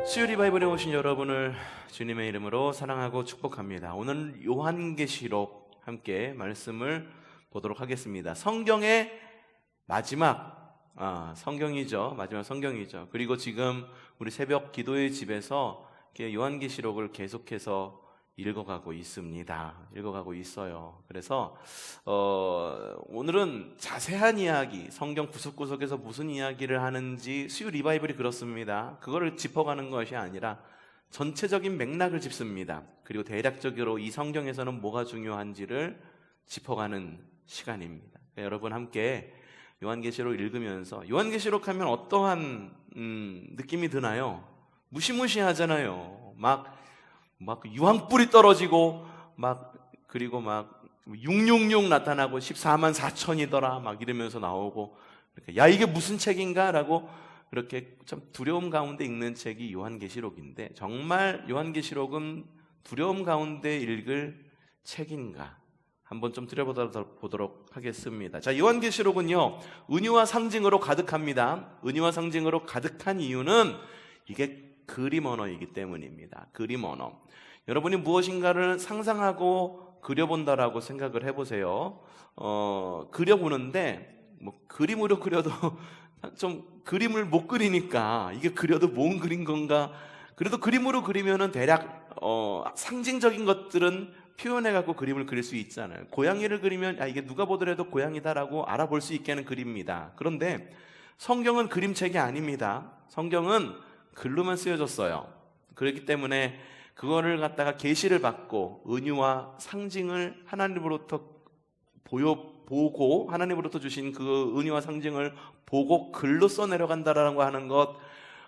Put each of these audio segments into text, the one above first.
수요 리바이벌에 오신 여러분을 주님의 이름으로 사랑하고 축복합니다. 오늘 요한계시록 함께 말씀을 보도록 하겠습니다. 성경의 마지막 성경이죠. 마지막 성경이죠. 그리고 지금 우리 새벽 기도의 집에서 요한계시록을 계속해서 읽어가고 있습니다. 읽어가고 있어요. 그래서 오늘은 자세한 이야기, 성경 구석구석에서 무슨 이야기를 하는지 수요 리바이벌이 그렇습니다. 그거를 짚어가는 것이 아니라 전체적인 맥락을 짚습니다. 그리고 대략적으로 이 성경에서는 뭐가 중요한지를 짚어가는 시간입니다. 여러분 함께 요한계시록 읽으면서, 요한계시록 하면 어떠한 느낌이 드나요? 무시무시하잖아요. 막 유황불이 떨어지고 그리고 666 나타나고 14만 4천이더라 막 이러면서 나오고, 야 이게 무슨 책인가 라고 그렇게 참 두려움 가운데 읽는 책이 요한계시록인데, 정말 요한계시록은 두려움 가운데 읽을 책인가 한번 좀 들여보도록 하겠습니다. 자, 요한계시록은요 은유와 상징으로 가득합니다. 은유와 상징으로 가득한 이유는 이게 그림 언어이기 때문입니다. 그림 언어. 여러분이 무엇인가를 상상하고 그려본다라고 생각을 해보세요. 그려보는데 그림으로 그려도 좀 그림을 못 그리니까 이게 그려도 뭔 그린 건가. 그래도 그림으로 그리면은 대략 상징적인 것들은 표현해갖고 그림을 그릴 수 있잖아요. 고양이를 그리면 이게 누가 보더라도 고양이다라고 알아볼 수 있게 하는 그림입니다. 그런데 성경은 그림책이 아닙니다. 성경은 글로만 쓰여졌어요. 그렇기 때문에 그거를 갖다가 계시를 받고 은유와 상징을 하나님으로부터 보고, 하나님으로부터 주신 그 은유와 상징을 보고 글로 써내려간다라고 하는 것,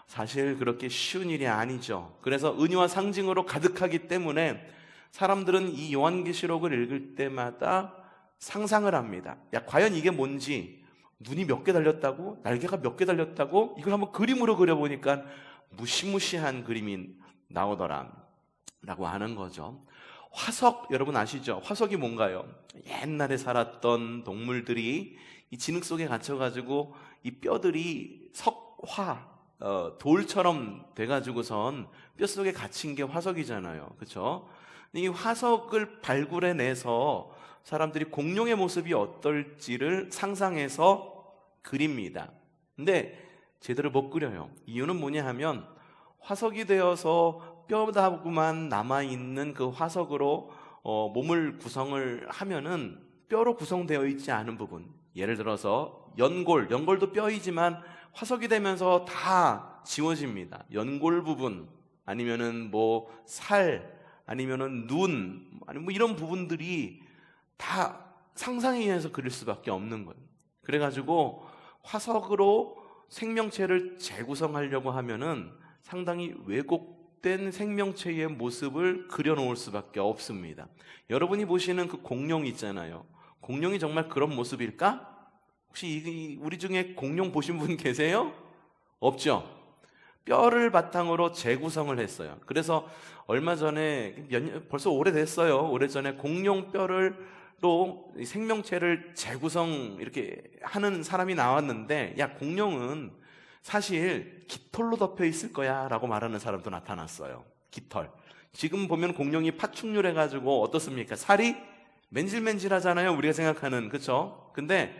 사실 그렇게 쉬운 일이 아니죠. 그래서 은유와 상징으로 가득하기 때문에 사람들은 이 요한계시록을 읽을 때마다 상상을 합니다. 야, 과연 이게 뭔지, 눈이 몇 개 달렸다고? 날개가 몇 개 달렸다고? 이걸 한번 그림으로 그려보니까 무시무시한 그림이 나오더라 라고 하는 거죠. 화석, 여러분 아시죠? 화석이 뭔가요? 옛날에 살았던 동물들이 이 진흙 속에 갇혀가지고 이 뼈들이 석화, 돌처럼 돼가지고선 뼛속에 갇힌 게 화석이잖아요. 그렇죠? 이 화석을 발굴해내서 사람들이 공룡의 모습이 어떨지를 상상해서 그립니다. 근데 제대로 못 그려요. 이유는 뭐냐 하면 화석이 되어서 뼈다구만 남아있는 그 화석으로 몸을 구성을 하면은 뼈로 구성되어 있지 않은 부분, 예를 들어서 연골도 뼈이지만 화석이 되면서 다 지워집니다. 연골 부분, 아니면은 살, 아니면은 눈, 아니면 이런 부분들이 다 상상에 의해서 그릴 수밖에 없는 거예요. 그래가지고 화석으로 생명체를 재구성하려고 하면은 상당히 왜곡된 생명체의 모습을 그려놓을 수밖에 없습니다. 여러분이 보시는 그 공룡 있잖아요. 공룡이 정말 그런 모습일까? 혹시 우리 중에 공룡 보신 분 계세요? 없죠? 뼈를 바탕으로 재구성을 했어요. 그래서 얼마 전에, 벌써 오래됐어요. 오래전에 공룡 뼈로 생명체를 재구성 이렇게 하는 사람이 나왔는데, 야, 공룡은 사실 깃털로 덮여 있을 거야 라고 말하는 사람도 나타났어요. 깃털. 지금 보면 공룡이 파충류래가지고 어떻습니까? 살이 맨질맨질하잖아요, 우리가 생각하는. 그쵸? 근데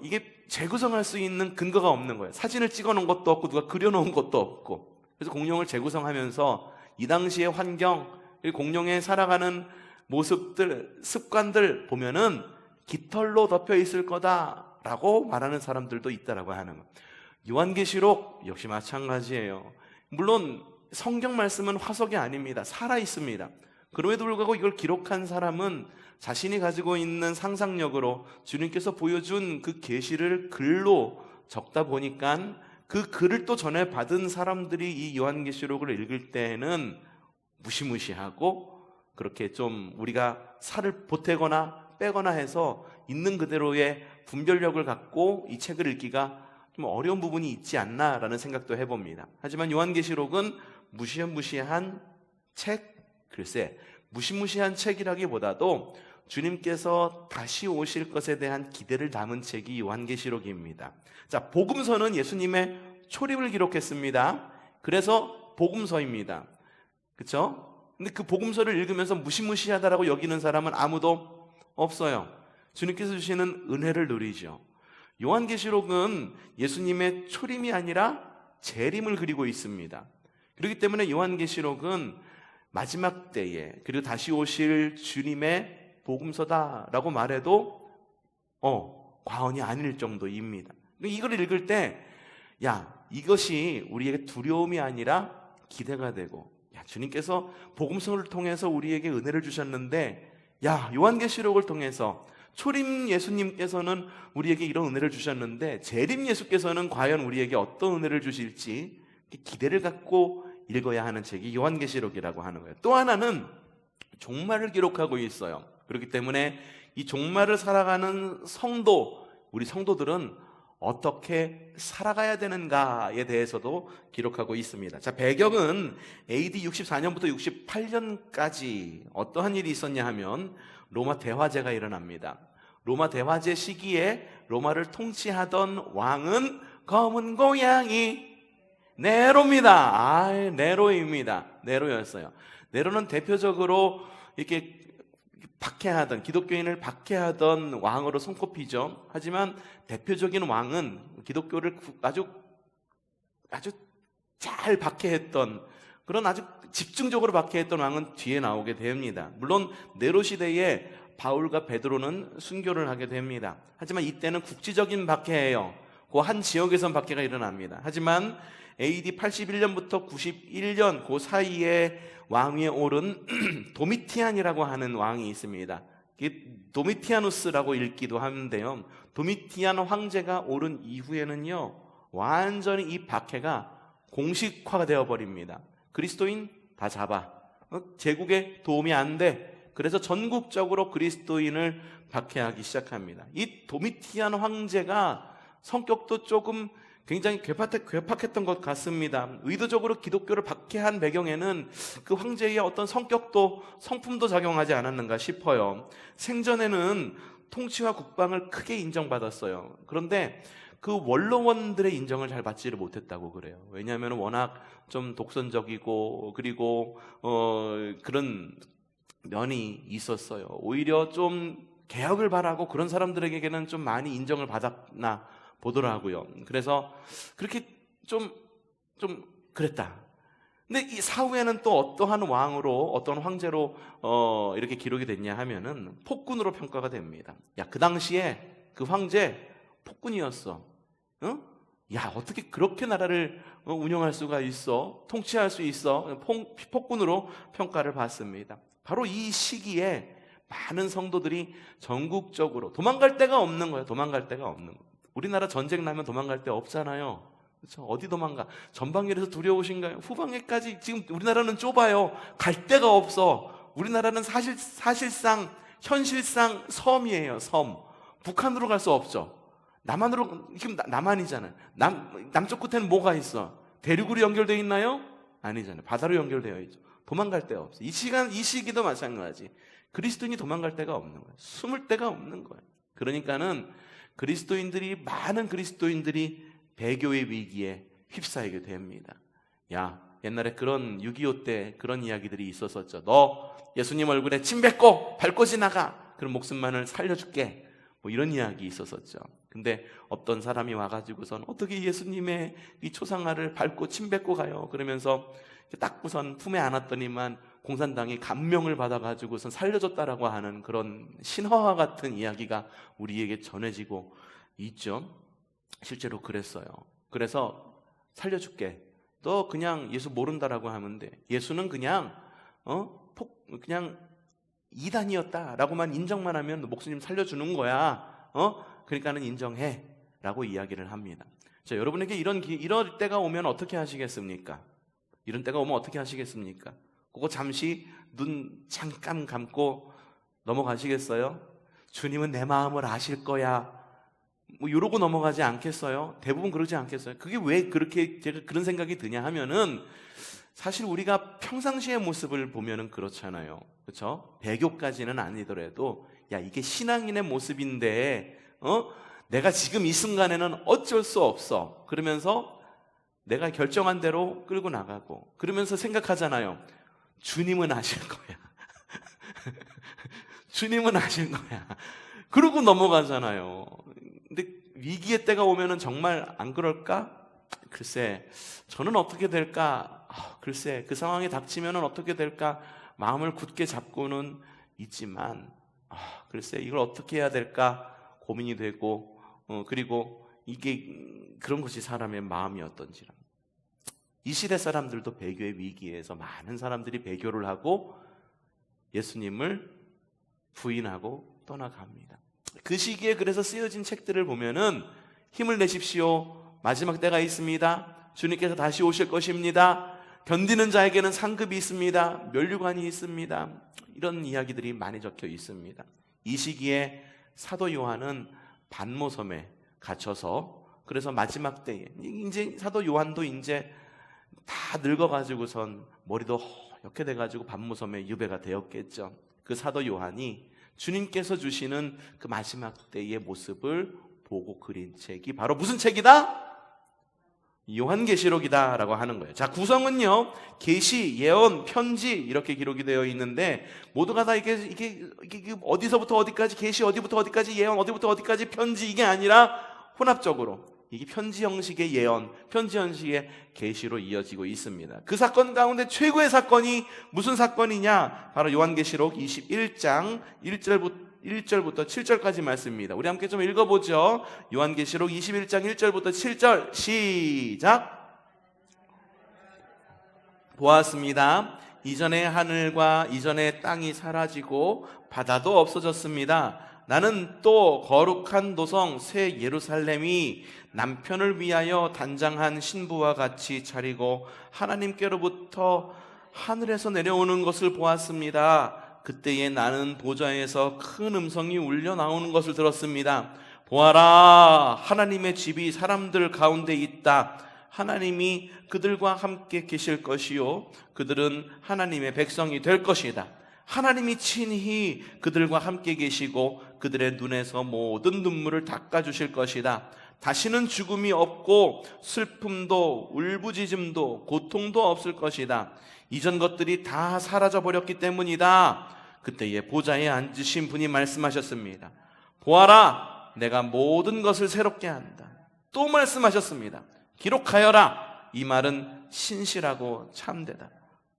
이게 재구성할 수 있는 근거가 없는 거예요. 사진을 찍어놓은 것도 없고 누가 그려놓은 것도 없고. 그래서 공룡을 재구성하면서 이 당시의 환경, 공룡의 살아가는 모습들, 습관들 보면은 깃털로 덮여 있을 거다라고 말하는 사람들도 있다라고 하는 거예요. 요한계시록 역시 마찬가지예요. 물론 성경 말씀은 화석이 아닙니다. 살아 있습니다. 그럼에도 불구하고 이걸 기록한 사람은 자신이 가지고 있는 상상력으로 주님께서 보여준 그 계시를 글로 적다 보니까 그 글을 또 전해 받은 사람들이 이 요한계시록을 읽을 때에는 무시무시하고, 그렇게 좀 우리가 살을 보태거나 빼거나 해서 있는 그대로의 분별력을 갖고 이 책을 읽기가 좀 어려운 부분이 있지 않나라는 생각도 해봅니다. 하지만 요한계시록은 무시무시한 책, 글쎄 무시무시한 책이라기보다도 주님께서 다시 오실 것에 대한 기대를 담은 책이 요한계시록입니다. 자, 복음서는 예수님의 초림을 기록했습니다. 그래서 복음서입니다. 그렇죠? 근데 그 복음서를 읽으면서 무시무시하다라고 여기는 사람은 아무도 없어요. 주님께서 주시는 은혜를 누리죠. 요한계시록은 예수님의 초림이 아니라 재림을 그리고 있습니다. 그렇기 때문에 요한계시록은 마지막 때에 그리고 다시 오실 주님의 복음서다라고 말해도 과언이 아닐 정도입니다. 이걸 읽을 때 이것이 우리에게 두려움이 아니라 기대가 되고, 주님께서 복음서를 통해서 우리에게 은혜를 주셨는데, 요한계시록을 통해서 초림 예수님께서는 우리에게 이런 은혜를 주셨는데 재림 예수께서는 과연 우리에게 어떤 은혜를 주실지 기대를 갖고 읽어야 하는 책이 요한계시록이라고 하는 거예요. 또 하나는 종말을 기록하고 있어요. 그렇기 때문에 이 종말을 살아가는 성도, 우리 성도들은 어떻게 살아가야 되는가에 대해서도 기록하고 있습니다. 자, 배경은 AD 64년부터 68년까지 어떠한 일이 있었냐 하면 로마 대화제가 일어납니다. 로마 대화제 시기에 로마를 통치하던 왕은 검은 고양이 네로입니다. 네로입니다. 네로였어요. 네로는 대표적으로 이렇게 박해하던, 기독교인을 박해하던 왕으로 손꼽히죠. 하지만 대표적인 왕은 기독교를 아주 잘 박해했던, 그런 아주 집중적으로 박해했던 왕은 뒤에 나오게 됩니다. 물론 네로 시대에 바울과 베드로는 순교를 하게 됩니다. 하지만 이때는 국지적인 박해예요. 그 한 지역에선 박해가 일어납니다. 하지만 AD 81년부터 91년 그 사이에 왕위에 오른 도미티안이라고 하는 왕이 있습니다. 도미티아누스라고 읽기도 하는데요, 도미티안 황제가 오른 이후에는요 완전히 이 박해가 공식화가 되어버립니다. 그리스도인 다 잡아, 제국에 도움이 안 돼. 그래서 전국적으로 그리스도인을 박해하기 시작합니다. 이 도미티안 황제가 성격도 조금 굉장히 괴팍했던 것 같습니다. 의도적으로 기독교를 박해한 배경에는 그 황제의 어떤 성격도, 성품도 작용하지 않았는가 싶어요. 생전에는 통치와 국방을 크게 인정받았어요. 그런데 그 원로원들의 인정을 잘 받지를 못했다고 그래요. 왜냐하면 워낙 좀 독선적이고 그리고 그런 면이 있었어요. 오히려 좀 개혁을 바라고 그런 사람들에게는 좀 많이 인정을 받았나 보더라고요. 그래서 그렇게 좀 그랬다. 근데 이 사후에는 또 어떠한 왕으로, 어떤 황제로 이렇게 기록이 됐냐 하면은 폭군으로 평가가 됩니다. 그 당시에 그 황제 폭군이었어. 어떻게 그렇게 나라를 운영할 수가 있어? 통치할 수 있어? 폭군으로 평가를 받습니다. 바로 이 시기에 많은 성도들이 전국적으로 도망갈 데가 없는 거예요. 도망갈 데가 없는 거예요. 우리나라 전쟁 나면 도망갈 데 없잖아요. 그렇죠? 어디 도망가? 전방위에서 두려우신가요? 후방에까지. 지금 우리나라는 좁아요. 갈 데가 없어. 우리나라는 사실상 현실상 섬이에요. 섬. 북한으로 갈 수 없죠. 남한으로, 지금 남한이잖아요. 남쪽 끝에는 뭐가 있어? 대륙으로 연결되어 있나요? 아니잖아요. 바다로 연결되어 있죠. 도망갈 데가 없어. 이 시기도 마찬가지. 그리스도인이 도망갈 데가 없는 거예요. 숨을 데가 없는 거예요. 그러니까는 많은 그리스도인들이 배교의 위기에 휩싸이게 됩니다. 옛날에 그런 6.25 때 그런 이야기들이 있었었죠. 너 예수님 얼굴에 침 뱉고 밟고 지나가. 그럼 목숨만을 살려줄게. 이런 이야기 있었었죠. 근데 어떤 사람이 와가지고선 어떻게 예수님의 이 초상화를 밟고 침 뱉고 가요? 그러면서 딱 품에 안았더니만 공산당이 감명을 받아가지고선 살려줬다라고 하는 그런 신화와 같은 이야기가 우리에게 전해지고 있죠. 실제로 그랬어요. 그래서 살려줄게. 너 그냥 예수 모른다라고 하면 돼. 예수는 그냥 이단이었다라고만 인정만 하면 목사님 살려주는 거야. 그러니까는 인정해 라고 이야기를 합니다. 자, 여러분에게 이럴 때가 오면 어떻게 하시겠습니까? 이런 때가 오면 어떻게 하시겠습니까? 그거 잠시 눈 잠깐 감고 넘어가시겠어요? 주님은 내 마음을 아실 거야. 이러고 넘어가지 않겠어요? 대부분 그러지 않겠어요? 그게 왜 그렇게 제가 그런 생각이 드냐 하면은 사실 우리가 평상시의 모습을 보면은 그렇잖아요. 그렇죠? 배교까지는 아니더라도 이게 신앙인의 모습인데 내가 지금 이 순간에는 어쩔 수 없어. 그러면서 내가 결정한 대로 끌고 나가고, 그러면서 생각하잖아요. 주님은 아실 거야. 주님은 아실 거야. 그러고 넘어가잖아요. 근데 위기의 때가 오면은 정말 안 그럴까? 글쎄, 저는 어떻게 될까? 글쎄, 그 상황이 닥치면은 어떻게 될까? 마음을 굳게 잡고는 있지만, 글쎄, 이걸 어떻게 해야 될까? 고민이 되고, 그리고 이게 그런 것이 사람의 마음이었던지라. 이 시대 사람들도 배교의 위기에서 많은 사람들이 배교를 하고 예수님을 부인하고 떠나갑니다. 그 시기에 그래서 쓰여진 책들을 보면은 힘을 내십시오. 마지막 때가 있습니다. 주님께서 다시 오실 것입니다. 견디는 자에게는 상급이 있습니다. 면류관이 있습니다. 이런 이야기들이 많이 적혀 있습니다. 이 시기에 사도 요한은 반모섬에 갇혀서, 그래서 마지막 때에 이제 사도 요한도 이제 다 늙어가지고선 머리도 허옇게 돼가지고 반모섬에 유배가 되었겠죠. 그 사도 요한이 주님께서 주시는 그 마지막 때의 모습을 보고 그린 책이 바로 무슨 책이다? 요한계시록이다 라고 하는 거예요. 자, 구성은요, 계시, 예언, 편지 이렇게 기록이 되어 있는데, 모두가 다 이게 어디서부터 어디까지 계시, 어디부터 어디까지 예언, 어디부터 어디까지 편지, 이게 아니라 혼합적으로 이게 편지 형식의 예언, 편지 형식의 계시로 이어지고 있습니다. 그 사건 가운데 최고의 사건이 무슨 사건이냐? 바로 요한계시록 21장 1절부터 7절까지 말씀입니다. 우리 함께 좀 읽어보죠. 요한계시록 21장 1절부터 7절 시작. 보았습니다. 이전의 하늘과 이전의 땅이 사라지고 바다도 없어졌습니다. 나는 또 거룩한 도성 새 예루살렘이 남편을 위하여 단장한 신부와 같이 차리고 하나님께로부터 하늘에서 내려오는 것을 보았습니다. 그때에 나는 보좌에서 큰 음성이 울려 나오는 것을 들었습니다. 보아라, 하나님의 집이 사람들 가운데 있다. 하나님이 그들과 함께 계실 것이요, 그들은 하나님의 백성이 될 것이다. 하나님이 친히 그들과 함께 계시고 그들의 눈에서 모든 눈물을 닦아주실 것이다. 다시는 죽음이 없고 슬픔도 울부짖음도 고통도 없을 것이다. 이전 것들이 다 사라져버렸기 때문이다. 그때에 보좌에 앉으신 분이 말씀하셨습니다. 보아라, 내가 모든 것을 새롭게 한다. 또 말씀하셨습니다. 기록하여라. 이 말은 신실하고 참되다.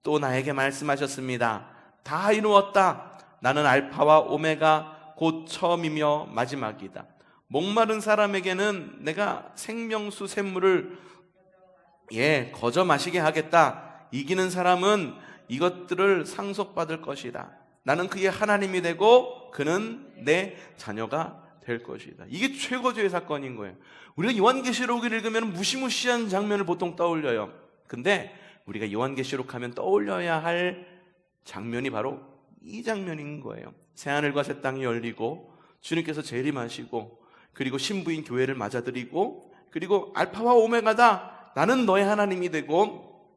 또 나에게 말씀하셨습니다. 다 이루었다. 나는 알파와 오메가 곧 처음이며 마지막이다. 목마른 사람에게는 내가 생명수 샘물을 거저 마시게 하겠다. 이기는 사람은 이것들을 상속받을 것이다. 나는 그의 하나님이 되고 그는 내 자녀가 될 것이다. 이게 최고조의 사건인 거예요. 우리가 요한계시록을 읽으면 무시무시한 장면을 보통 떠올려요. 근데 우리가 요한계시록 하면 떠올려야 할 장면이 바로 이 장면인 거예요. 새하늘과 새 땅이 열리고 주님께서 재림하시고, 그리고 신부인 교회를 맞아들이고, 그리고 알파와 오메가다. 나는 너의 하나님이 되고,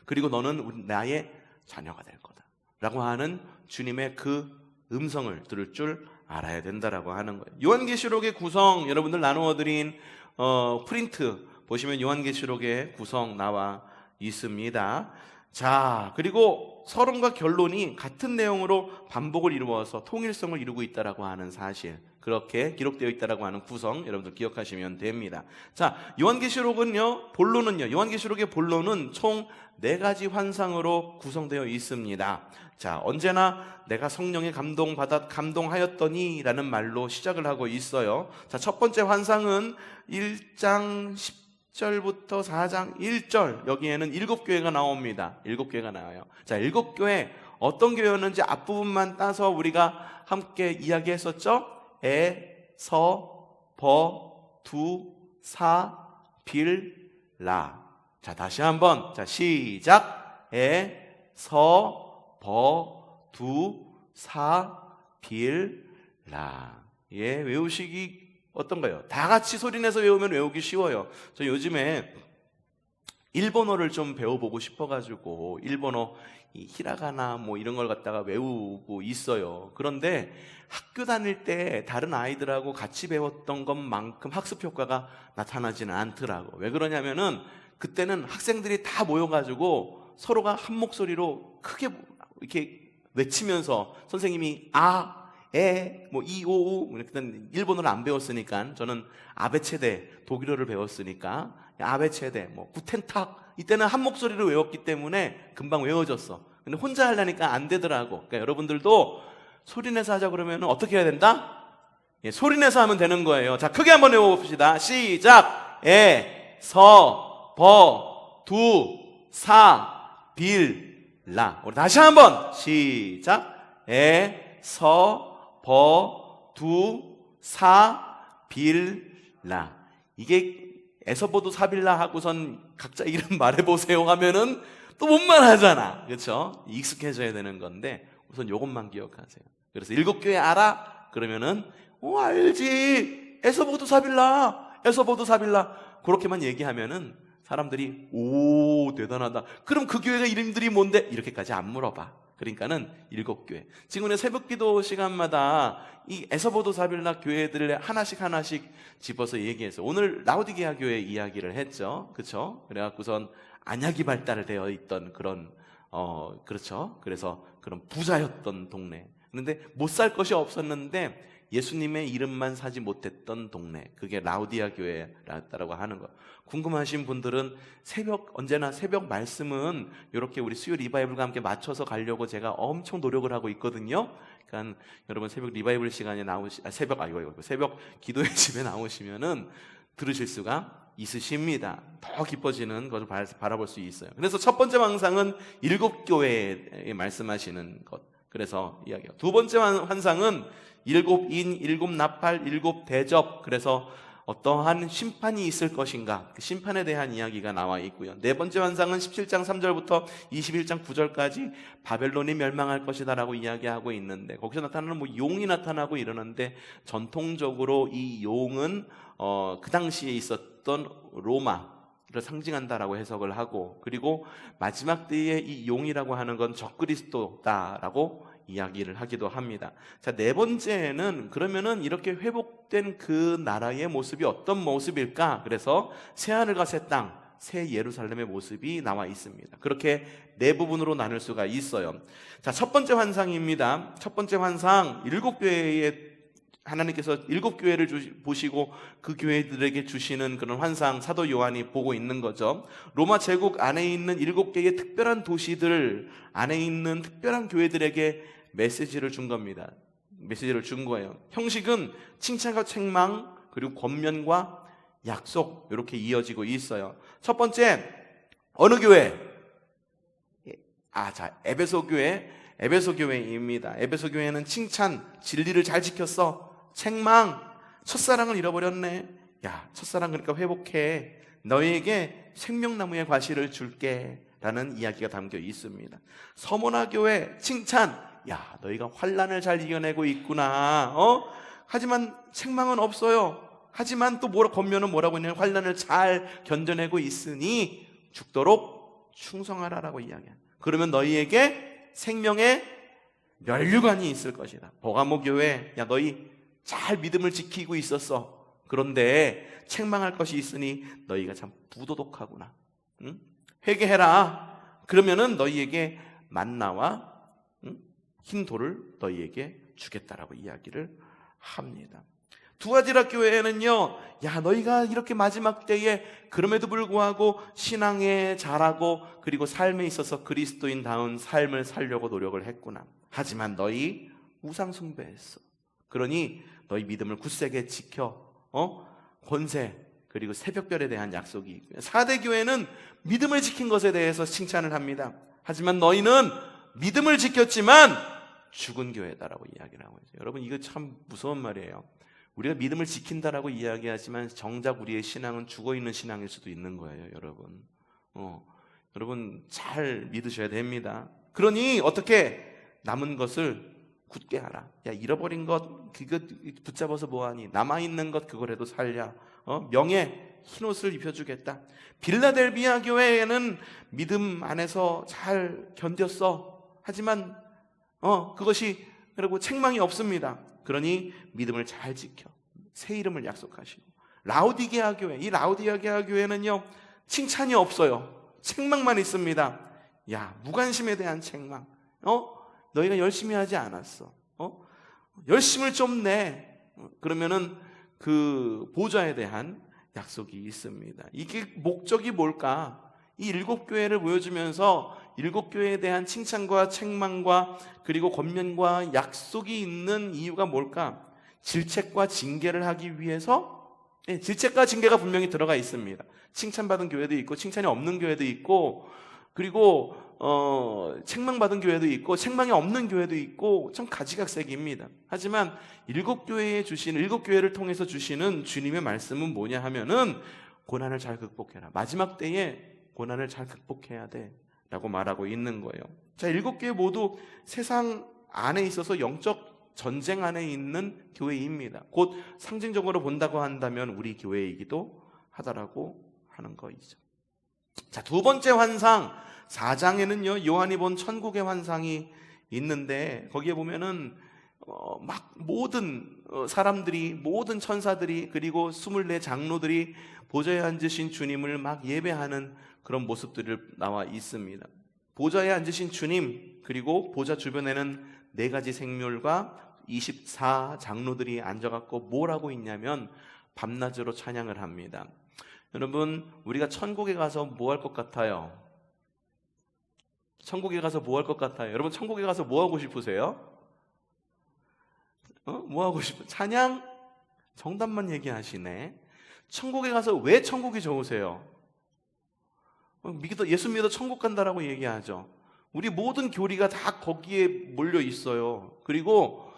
그리고 너는 나의 자녀가 될 거다 라고 하는 주님의 그 음성을 들을 줄 알아야 된다라고 하는 거예요. 요한계시록의 구성 여러분들 나누어드린 프린트 보시면 요한계시록의 구성 나와 있습니다. 자, 그리고 서론과 결론이 같은 내용으로 반복을 이루어서 통일성을 이루고 있다라고 하는 사실, 그렇게 기록되어 있다라고 하는 구성 여러분들 기억하시면 됩니다. 자, 본론은요, 요한계시록의 본론은 총 4가지 환상으로 구성되어 있습니다. 자, 언제나 내가 성령에 감동하였더니 라는 말로 시작을 하고 있어요. 자, 첫 번째 환상은 1장 10절부터 4장 1절, 여기에는 7교회가 나옵니다. 7교회가 나와요. 자, 7교회 어떤 교회였는지 앞부분만 따서 우리가 함께 이야기했었죠? 에, 서, 버, 두, 사, 빌, 라. 자, 다시 한번. 자, 시작. 에, 서, 버, 두, 사, 빌, 라. 외우시기 어떤가요? 다 같이 소리내서 외우면 외우기 쉬워요. 저 요즘에 일본어를 좀 배워보고 싶어가지고 일본어 히라가나 뭐 이런 걸 갖다가 외우고 있어요. 그런데 학교 다닐 때 다른 아이들하고 같이 배웠던 것만큼 학습 효과가 나타나지는 않더라고. 왜 그러냐면은 그때는 학생들이 다 모여가지고 서로가 한 목소리로 크게 이렇게 외치면서 선생님이 이오우, 그때는 일본어를 안 배웠으니까 저는 아베체대 독일어를 배웠으니까 아베체대, 구텐탁, 이때는 한 목소리로 외웠기 때문에 금방 외워졌어. 근데 혼자 하려니까 안 되더라고. 그러니까 여러분들도 소리내서 하자 그러면 어떻게 해야 된다? 예, 소리내서 하면 되는 거예요. 자, 크게 한번 외워봅시다. 시작. 빌라. 우리 다시 한번 시작. 빌라. 이게 에서보두사빌라 하고선 각자 이름 말해보세요 하면은 또 못 말하잖아. 그렇죠? 익숙해져야 되는 건데 우선 요것만 기억하세요. 그래서 7교회 알아? 그러면은 알지. 에서보두사빌라. 그렇게만 얘기하면은 사람들이 오 대단하다. 그럼 그 교회가 이름들이 뭔데? 이렇게까지 안 물어봐. 그러니까는 7교회. 지금은 새벽기도 시간마다 이 에서보두사빌라 교회들을 하나씩 집어서 얘기해서 오늘 라우디게아 교회 이야기를 했죠. 그렇죠? 그래갖고선 안약이 발달되어 있던 그런 그렇죠. 그래서 그런 부자였던 동네. 그런데 못 살 것이 없었는데 예수님의 이름만 사지 못했던 동네. 그게 라우디아 교회라고 하는 거. 궁금하신 분들은 언제나 새벽 말씀은 이렇게 우리 수요 리바이블과 함께 맞춰서 가려고 제가 엄청 노력을 하고 있거든요. 그러니까 여러분 새벽 리바이블 시간에 새벽 기도의 집에 나오시면은 들으실 수가 있으십니다. 더 깊어지는 것을 바라볼 수 있어요. 그래서 첫 번째 환상은 7교회에 말씀하시는 것. 그래서 이야기해요. 두 번째 환상은 7인, 7나팔, 7대접. 그래서 어떠한 심판이 있을 것인가, 그 심판에 대한 이야기가 나와 있고요. 네 번째 환상은 17장 3절부터 21장 9절까지 바벨론이 멸망할 것이다 라고 이야기하고 있는데, 거기서 나타나는 용이 나타나고 이러는데, 전통적으로 이 용은 그 당시에 있었던 로마를 상징한다라고 해석을 하고, 그리고 마지막 때에 이 용이라고 하는 건 적그리스도다라고 이야기를 하기도 합니다. 자, 네 번째는 그러면은 이렇게 회복된 그 나라의 모습이 어떤 모습일까? 그래서 새하늘과 새 땅, 새 예루살렘의 모습이 나와 있습니다. 그렇게 네 부분으로 나눌 수가 있어요. 자, 첫 번째 환상입니다. 첫 번째 환상, 7교회의 하나님께서 7교회를 보시고 그 교회들에게 주시는 그런 환상, 사도 요한이 보고 있는 거죠. 로마 제국 안에 있는 7개의 특별한 도시들 안에 있는 특별한 교회들에게 메시지를 준 겁니다. 메시지를 준 거예요. 형식은 칭찬과 책망, 그리고 권면과 약속, 이렇게 이어지고 있어요. 첫 번째, 어느 교회? 에베소 교회입니다. 에베소 교회는 칭찬, 진리를 잘 지켰어. 책망, 첫사랑을 잃어버렸네. 야, 첫사랑 그러니까 회복해. 너희에게 생명나무의 과실을 줄게. 라는 이야기가 담겨 있습니다. 서모나 교회, 칭찬. 야, 너희가 환난을 잘 이겨내고 있구나. 하지만 책망은 없어요. 하지만 또 권면은 뭐라고 했냐면 환난을 잘 견뎌내고 있으니 죽도록 충성하라라고 이야기해요. 그러면 너희에게 생명의 면류관이 있을 것이다. 버가모 교회, 야, 너희 잘 믿음을 지키고 있었어. 그런데 책망할 것이 있으니 너희가 참 부도덕하구나. 응? 회개해라. 그러면은 너희에게 만나와 흰 돌을 너희에게 주겠다라고 이야기를 합니다. 두아디라 교회에는요, 야, 너희가 이렇게 마지막 때에 그럼에도 불구하고 신앙에 잘하고 그리고 삶에 있어서 그리스도인다운 삶을 살려고 노력을 했구나. 하지만 너희 우상 숭배했어. 그러니 너희 믿음을 굳세게 지켜. 권세 그리고 새벽별에 대한 약속이 있고요. 4대 교회는 믿음을 지킨 것에 대해서 칭찬을 합니다. 하지만 너희는 믿음을 지켰지만 죽은 교회다라고 이야기를 하고 있어요. 여러분, 이거 참 무서운 말이에요. 우리가 믿음을 지킨다라고 이야기하지만 정작 우리의 신앙은 죽어있는 신앙일 수도 있는 거예요. 여러분 잘 믿으셔야 됩니다. 그러니 어떻게 남은 것을 굳게 하라. 야, 잃어버린 것 그거 붙잡아서 뭐하니? 남아있는 것 그거라도 살려. 명예 흰옷을 입혀주겠다. 빌라델비아 교회에는 믿음 안에서 잘 견뎠어. 하지만 그것이 그리고 책망이 없습니다. 그러니 믿음을 잘 지켜 새 이름을 약속하시고, 라우디게아 교회, 이 라우디게아 교회는요 칭찬이 없어요. 책망만 있습니다. 야, 무관심에 대한 책망. 너희가 열심히 하지 않았어. 열심을 좀 내. 그러면은 그 보좌에 대한 약속이 있습니다. 이게 목적이 뭘까? 이 7교회를 보여주면서 7교회에 대한 칭찬과 책망과 그리고 권면과 약속이 있는 이유가 뭘까? 질책과 징계를 하기 위해서, 질책과 징계가 분명히 들어가 있습니다. 칭찬받은 교회도 있고 칭찬이 없는 교회도 있고, 그리고 책망받은 교회도 있고 책망이 없는 교회도 있고, 참 가지각색입니다. 하지만 7교회를 통해서 주시는 주님의 말씀은 뭐냐 하면은, 고난을 잘 극복해라. 마지막 때에 고난을 잘 극복해야 돼 라고 말하고 있는 거예요. 자, 7교회 모두 세상 안에 있어서 영적 전쟁 안에 있는 교회입니다. 곧 상징적으로 본다고 한다면 우리 교회이기도 하다라고 하는 거이죠. 자, 두 번째 환상 4장에는요 요한이 본 천국의 환상이 있는데, 거기에 보면은 막 모든 사람들이, 모든 천사들이, 그리고 24 장로들이 보좌에 앉으신 주님을 막 예배하는 그런 모습들이 나와 있습니다. 보좌에 앉으신 주님, 그리고 보좌 주변에는 4가지 생물과 24 장로들이 앉아갖고 뭘 하고 있냐면 밤낮으로 찬양을 합니다. 여러분, 우리가 천국에 가서 뭐 할 것 같아요? 천국에 가서 뭐 할 것 같아요? 여러분, 천국에 가서 뭐 하고 싶으세요? 뭐 하고 싶어요? 찬양? 정답만 얘기하시네. 천국에 가서 왜 천국이 좋으세요? 예수 믿어 천국 간다라고 얘기하죠. 우리 모든 교리가 다 거기에 몰려 있어요. 그리고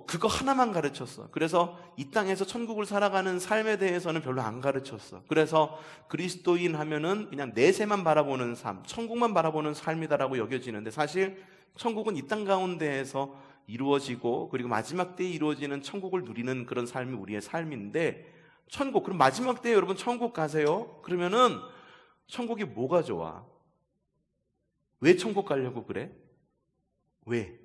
그거 하나만 가르쳤어. 그래서 이 땅에서 천국을 살아가는 삶에 대해서는 별로 안 가르쳤어. 그래서 그리스도인 하면은 그냥 내세만 바라보는 삶, 천국만 바라보는 삶이다라고 여겨지는데, 사실 천국은 이 땅 가운데에서 이루어지고, 그리고 마지막 때에 이루어지는 천국을 누리는 그런 삶이 우리의 삶인데, 그럼 마지막 때에 여러분 천국 가세요? 그러면은 천국이 뭐가 좋아? 왜 천국 가려고 그래? 왜?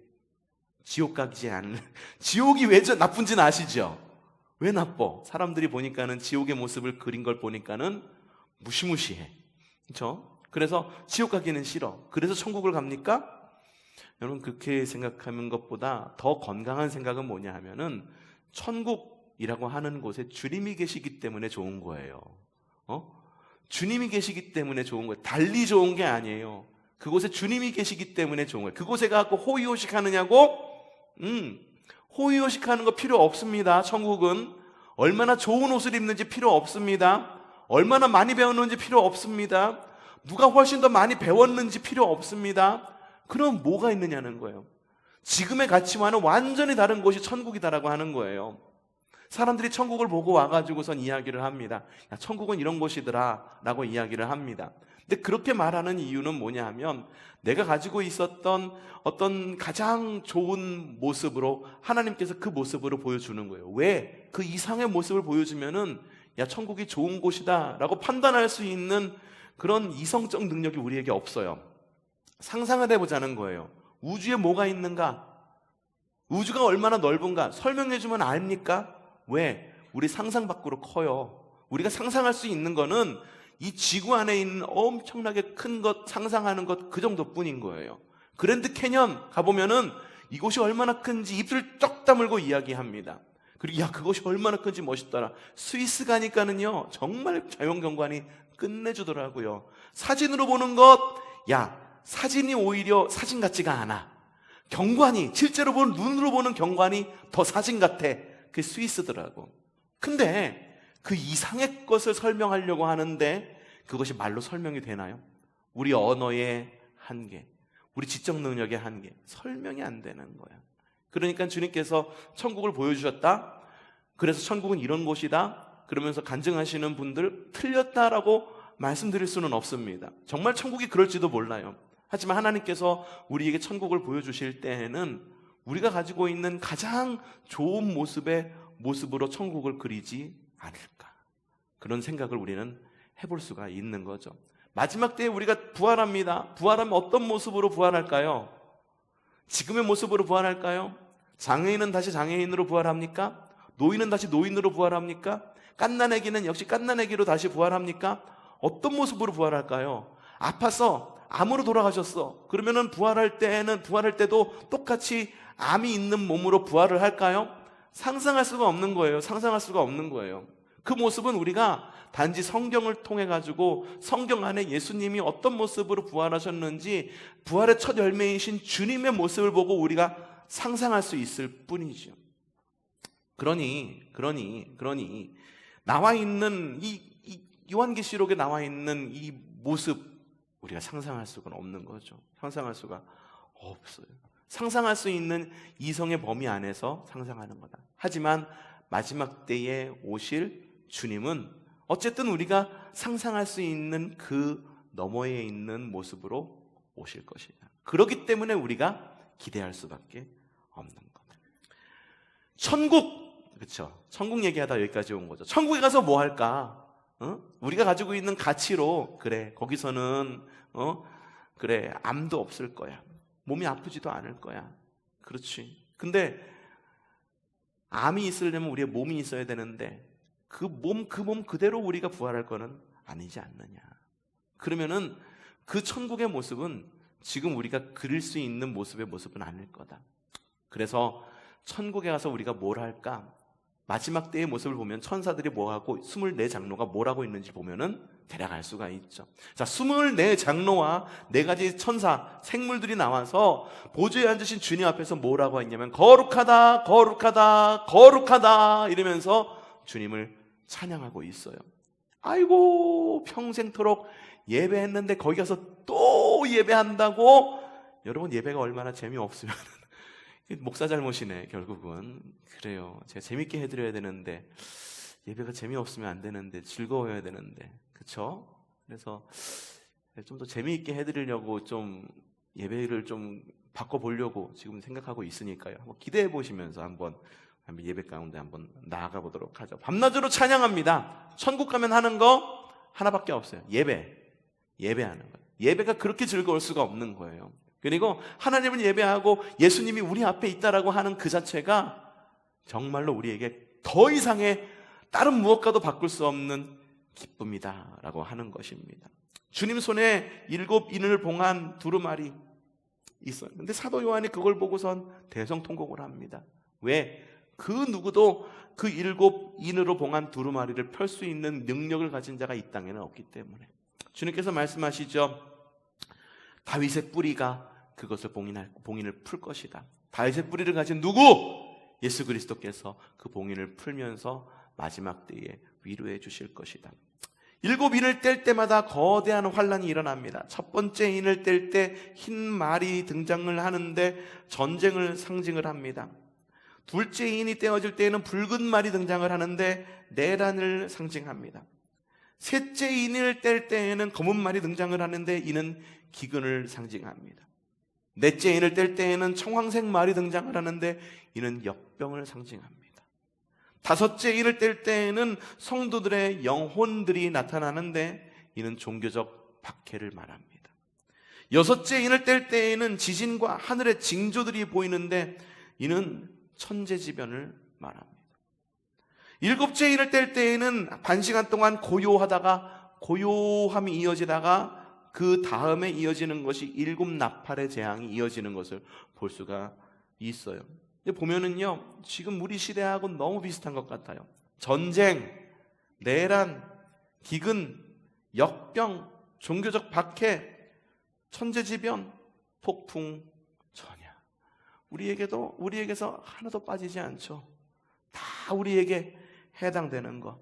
지옥 가지 않는, 지옥이 왜 나쁜지는 아시죠? 왜 나빠? 사람들이 보니까는 지옥의 모습을 그린 걸 보니까는 무시무시해. 그렇죠? 그래서 지옥 가기는 싫어. 그래서 천국을 갑니까? 여러분, 그렇게 생각하는 것보다 더 건강한 생각은 뭐냐 하면은, 천국이라고 하는 곳에 주님이 계시기 때문에 좋은 거예요. 주님이 계시기 때문에 좋은 거예요. 달리 좋은 게 아니에요. 그곳에 주님이 계시기 때문에 좋은 거예요. 그곳에 가고 호의호식 하느냐고? 호의호식 하는 거 필요 없습니다. 천국은 얼마나 좋은 옷을 입는지 필요 없습니다. 얼마나 많이 배웠는지 필요 없습니다. 누가 훨씬 더 많이 배웠는지 필요 없습니다. 그럼 뭐가 있느냐는 거예요. 지금의 가치와는 완전히 다른 곳이 천국이다라고 하는 거예요. 사람들이 천국을 보고 와가지고선 이야기를 합니다. 야, 천국은 이런 곳이더라 라고 이야기를 합니다. 근데 그렇게 말하는 이유는 뭐냐 하면, 내가 가지고 있었던 어떤 가장 좋은 모습으로 하나님께서 그 모습으로 보여주는 거예요. 왜? 그 이상의 모습을 보여주면은 야, 천국이 좋은 곳이다 라고 판단할 수 있는 그런 이성적 능력이 우리에게 없어요. 상상을 해보자는 거예요. 우주에 뭐가 있는가? 우주가 얼마나 넓은가? 설명해주면 압니까? 왜? 우리 상상 밖으로 커요. 우리가 상상할 수 있는 거는 이 지구 안에 있는 엄청나게 큰 것, 상상하는 것, 그 정도뿐인 거예요. 그랜드 캐년 가보면은 이곳이 얼마나 큰지 입술 쩍 다물고 이야기합니다. 그리고 야, 그것이 얼마나 큰지 멋있더라. 스위스 가니까는요 정말 자연경관이 끝내주더라고요. 사진으로 보는 것, 야, 사진이 오히려 사진 같지가 않아. 경관이, 실제로 보는, 눈으로 보는 경관이 더 사진 같아. 그게 스위스더라고. 근데 그 이상의 것을 설명하려고 하는데 그것이 말로 설명이 되나요? 우리 언어의 한계, 우리 지적 능력의 한계, 설명이 안 되는 거야. 그러니까 주님께서 천국을 보여주셨다, 그래서 천국은 이런 곳이다 그러면서 간증하시는 분들 틀렸다라고 말씀드릴 수는 없습니다. 정말 천국이 그럴지도 몰라요. 하지만 하나님께서 우리에게 천국을 보여주실 때에는 우리가 가지고 있는 가장 좋은 모습으로 천국을 그리지 않을까, 그런 생각을 우리는 해볼 수가 있는 거죠. 마지막 때에 우리가 부활합니다. 부활하면 어떤 모습으로 부활할까요? 지금의 모습으로 부활할까요? 장애인은 다시 장애인으로 부활합니까? 노인은 다시 노인으로 부활합니까? 갓난아기는 역시 갓난아기로 다시 부활합니까? 어떤 모습으로 부활할까요? 아파서 암으로 돌아가셨어. 그러면은 부활할 때도 똑같이 암이 있는 몸으로 부활을 할까요? 상상할 수가 없는 거예요. 상상할 수가 없는 거예요. 그 모습은 우리가 단지 성경을 통해 가지고 성경 안에 예수님이 어떤 모습으로 부활하셨는지 부활의 첫 열매이신 주님의 모습을 보고 우리가 상상할 수 있을 뿐이죠. 그러니 나와 있는 이 요한계시록에 나와 있는 이 모습 우리가 상상할 수가 없는 거죠. 상상할 수가 없어요. 상상할 수 있는 이성의 범위 안에서 상상하는 거다. 하지만 마지막 때에 오실 주님은 어쨌든 우리가 상상할 수 있는 그 너머에 있는 모습으로 오실 것이다. 그렇기 때문에 우리가 기대할 수밖에 없는 거다. 천국, 그렇죠? 천국 얘기하다 여기까지 온 거죠. 천국에 가서 뭐 할까? 우리가 가지고 있는 가치로 그래 거기서는 그래 암도 없을 거야. 몸이 아프지도 않을 거야. 그렇지. 근데 암이 있으려면 우리의 몸이 있어야 되는데 그 몸 그대로 우리가 부활할 거는 아니지 않느냐. 그러면은 그 천국의 모습은 지금 우리가 그릴 수 있는 모습의 모습은 아닐 거다. 그래서 천국에 가서 우리가 뭘 할까? 마지막 때의 모습을 보면 천사들이 뭐하고 24장로가 뭘 하고 있는지 보면은 대략 알 수가 있죠. 자, 24장로와 4가지 천사, 생물들이 나와서 보좌에 앉으신 주님 앞에서 뭐라고 했냐면 거룩하다, 거룩하다, 거룩하다 이러면서 주님을 찬양하고 있어요. 아이고 평생토록 예배했는데 거기 가서 또 예배한다고? 여러분 예배가 얼마나 재미없으면 목사 잘못이네 결국은. 그래요. 제가 재밌게 해드려야 되는데 예배가 재미없으면 안 되는데 즐거워야 되는데 그렇죠? 그래서 좀 더 재미있게 해드리려고 좀 예배를 좀 바꿔보려고 지금 생각하고 있으니까요. 한번 기대해 보시면서 한번 예배 가운데 한번 나아가 보도록 하죠. 밤낮으로 찬양합니다. 천국 가면 하는 거 하나밖에 없어요. 예배하는 거예요. 예배가 그렇게 즐거울 수가 없는 거예요. 그리고 하나님을 예배하고 예수님이 우리 앞에 있다라고 하는 그 자체가 정말로 우리에게 더 이상의 다른 무엇과도 바꿀 수 없는 기쁨이다라고 하는 것입니다. 주님 손에 7 인을 봉한 두루마리 있어요. 근데 사도 요한이 그걸 보고선 대성통곡을 합니다. 왜? 그 누구도 그 7 인으로 봉한 두루마리를 펼 수 있는 능력을 가진 자가 이 땅에는 없기 때문에 주님께서 말씀하시죠. 다윗의 뿌리가 그것을 봉인을 풀 것이다. 다윗의 뿌리를 가진 누구? 예수 그리스도께서 그 봉인을 풀면서 마지막 때에 위로해 주실 것이다. 7 인을 뗄 때마다 거대한 환란이 일어납니다. 첫 번째 인을 뗄 때 흰 말이 등장을 하는데 전쟁을 상징을 합니다. 둘째 인이 떼어질 때에는 붉은 말이 등장을 하는데 내란을 상징합니다. 셋째 인을 뗄 때에는 검은 말이 등장을 하는데 이는 기근을 상징합니다. 넷째 인을 뗄 때에는 청황색 말이 등장을 하는데 이는 역병을 상징합니다. 다섯째 인을 뗄 때에는 성도들의 영혼들이 나타나는데 이는 종교적 박해를 말합니다. 여섯째 인을 뗄 때에는 지진과 하늘의 징조들이 보이는데 이는 천재지변을 말합니다. 일곱째 인을 뗄 때에는 반시간 동안 고요함이 이어지다가 그 다음에 이어지는 것이 7 나팔의 재앙이 이어지는 것을 볼 수가 있어요. 보면은요, 지금 우리 시대하고 너무 비슷한 것 같아요. 전쟁, 내란, 기근, 역병, 종교적 박해, 천재지변, 폭풍, 전야. 우리에게서 하나도 빠지지 않죠. 다 우리에게 해당되는 것.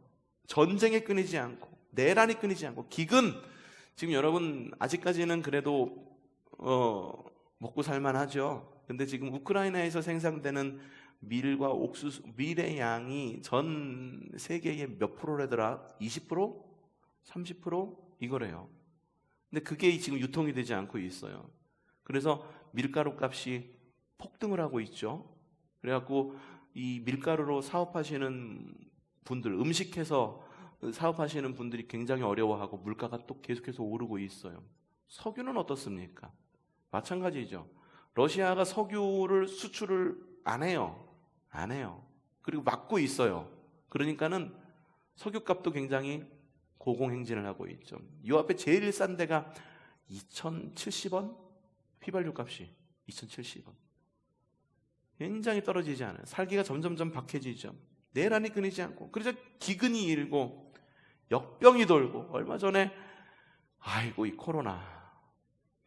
전쟁에 끊이지 않고, 내란이 끊이지 않고, 기근. 지금 여러분 아직까지는 그래도 먹고 살만하죠. 근데 지금 우크라이나에서 생산되는 밀과 옥수수, 밀의 양이 전 세계의 몇 프로래더라? 20%? 30% 이거래요. 근데 그게 지금 유통이 되지 않고 있어요. 그래서 밀가루 값이 폭등을 하고 있죠. 그래갖고 이 밀가루로 사업하시는 분들, 음식해서 사업하시는 분들이 굉장히 어려워하고 물가가 또 계속해서 오르고 있어요. 석유는 어떻습니까? 마찬가지죠. 러시아가 석유를 수출을 안 해요. 그리고 막고 있어요. 그러니까는 석유값도 굉장히 고공행진을 하고 있죠. 이 앞에 제일 싼 데가 2,070원? 휘발유 값이 2,070원. 굉장히 떨어지지 않아요. 살기가 점점점 박해지죠. 내란이 끊이지 않고, 그래서 기근이 일고 역병이 돌고, 얼마 전에 아이고 이 코로나,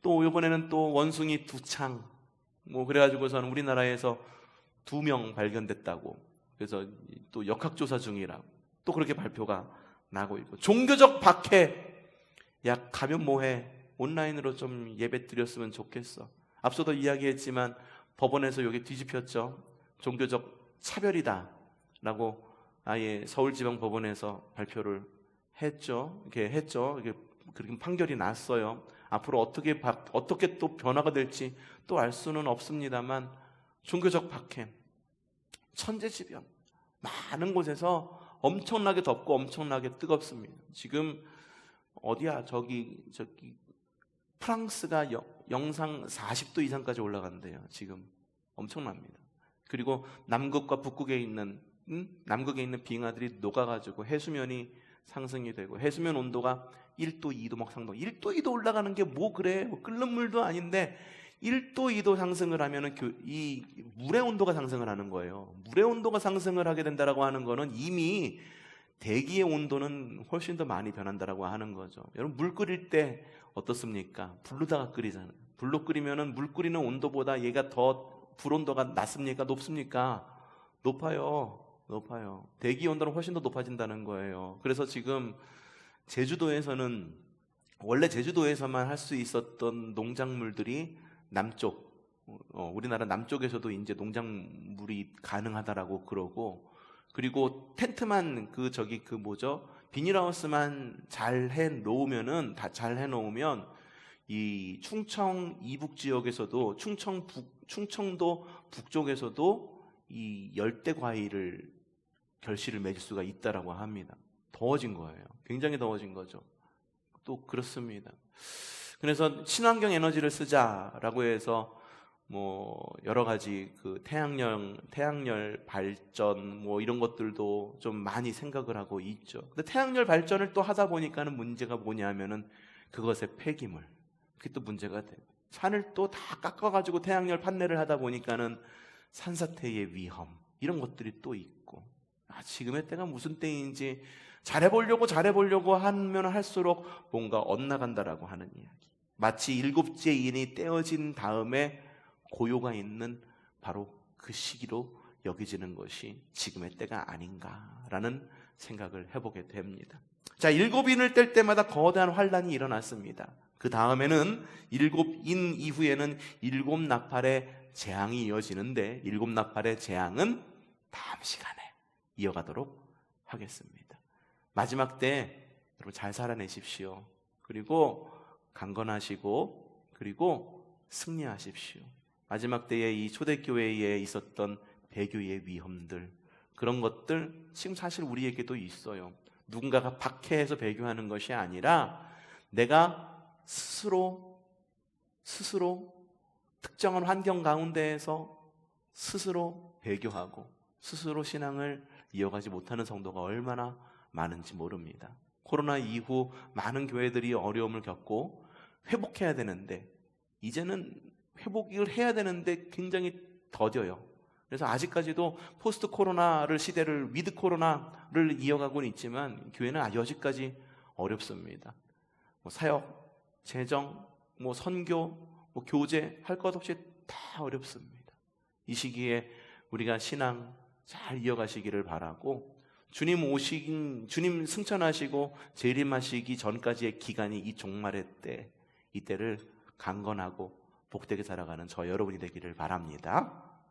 또 이번에는 또 원숭이 두창, 뭐 그래가지고서는 우리나라에서 2명 발견됐다고, 그래서 또 역학조사 중이라고 또 그렇게 발표가 나고 있고, 종교적 박해. 야, 가면 뭐해, 온라인으로 좀 예배 드렸으면 좋겠어. 앞서도 이야기했지만 법원에서 이게 뒤집혔죠. 종교적 차별이다 라고 아예 서울지방법원에서 발표를 했죠. 이게 그렇게 판결이 났어요. 앞으로 어떻게 또 변화가 될지 또 알 수는 없습니다만, 종교적 박해, 천재지변, 많은 곳에서 엄청나게 덥고 엄청나게 뜨겁습니다. 지금 어디야, 저기 프랑스가 영상 40도 이상까지 올라간대요. 지금 엄청납니다. 그리고 남극과 북극에 있는 남극에 있는 빙하들이 녹아가지고 해수면이 상승이 되고, 해수면 온도가 1도 2도 막 상승, 1도 2도 올라가는 게 뭐 그래, 뭐 끓는 물도 아닌데 1도 2도 상승을 하면은 이 물의 온도가 상승을 하는 거예요. 물의 온도가 상승을 하게 된다라고 하는 거는 이미 대기의 온도는 훨씬 더 많이 변한다라고 하는 거죠. 여러분, 물 끓일 때 어떻습니까? 불로다가 끓이잖아요. 불로 끓이면은 물 끓이는 온도보다 얘가 더 불 온도가 낮습니까? 높습니까? 높아요. 대기 온도는 훨씬 더 높아진다는 거예요. 그래서 지금 제주도에서는, 원래 제주도에서만 할 수 있었던 농작물들이 남쪽, 우리나라 남쪽에서도 이제 농작물이 가능하다라고 그러고, 그리고 텐트만 비닐하우스만 잘 해놓으면 이 충청 이북 지역에서도, 충청도 북쪽에서도 이 열대 과일을 결실을 맺을 수가 있다라고 합니다. 더워진 거예요. 굉장히 더워진 거죠. 또 그렇습니다. 그래서 친환경 에너지를 쓰자라고 해서 뭐 여러 가지 그 태양열 발전 뭐 이런 것들도 좀 많이 생각을 하고 있죠. 근데 태양열 발전을 또 하다 보니까는 문제가 뭐냐면은 그것의 폐기물, 그게 또 문제가 돼요. 산을 또 다 깎아가지고 태양열 판넬을 하다 보니까는 산사태의 위험, 이런 것들이 또 있고, 지금의 때가 무슨 때인지 잘해보려고 하면 할수록 뭔가 엇나간다라고 하는 이야기. 마치 7째 인이 떼어진 다음에 고요가 있는 바로 그 시기로 여겨지는 것이 지금의 때가 아닌가라는 생각을 해보게 됩니다. 자, 7인을 뗄 때마다 거대한 환란이 일어났습니다. 그 다음에는 7인 이후에는 7나팔의 재앙이 이어지는데, 7나팔의 재앙은 다음 시간에 이어가도록 하겠습니다. 마지막 때 여러분 잘 살아내십시오. 그리고 강건하시고, 그리고 승리하십시오. 마지막 때에 이 초대교회에 있었던 배교의 위험들, 그런 것들 지금 사실 우리에게도 있어요. 누군가가 박해해서 배교하는 것이 아니라 내가 스스로 특정한 환경 가운데에서 스스로 배교하고 스스로 신앙을 이어가지 못하는 성도가 얼마나 많은지 모릅니다. 코로나 이후 많은 교회들이 어려움을 겪고 회복해야 되는데, 이제는 회복을 해야 되는데 굉장히 더뎌요. 그래서 아직까지도 포스트 코로나를 시대를, 위드 코로나를 이어가고는 있지만 교회는 아직까지 어렵습니다. 사역, 재정, 선교, 선교 할 것 없이 다 어렵습니다. 이 시기에 우리가 신앙 잘 이어가시기를 바라고, 주님 승천하시고 재림하시기 전까지의 기간이 이 종말의 때, 이때를 강건하고 복되게 살아가는 저 여러분이 되기를 바랍니다.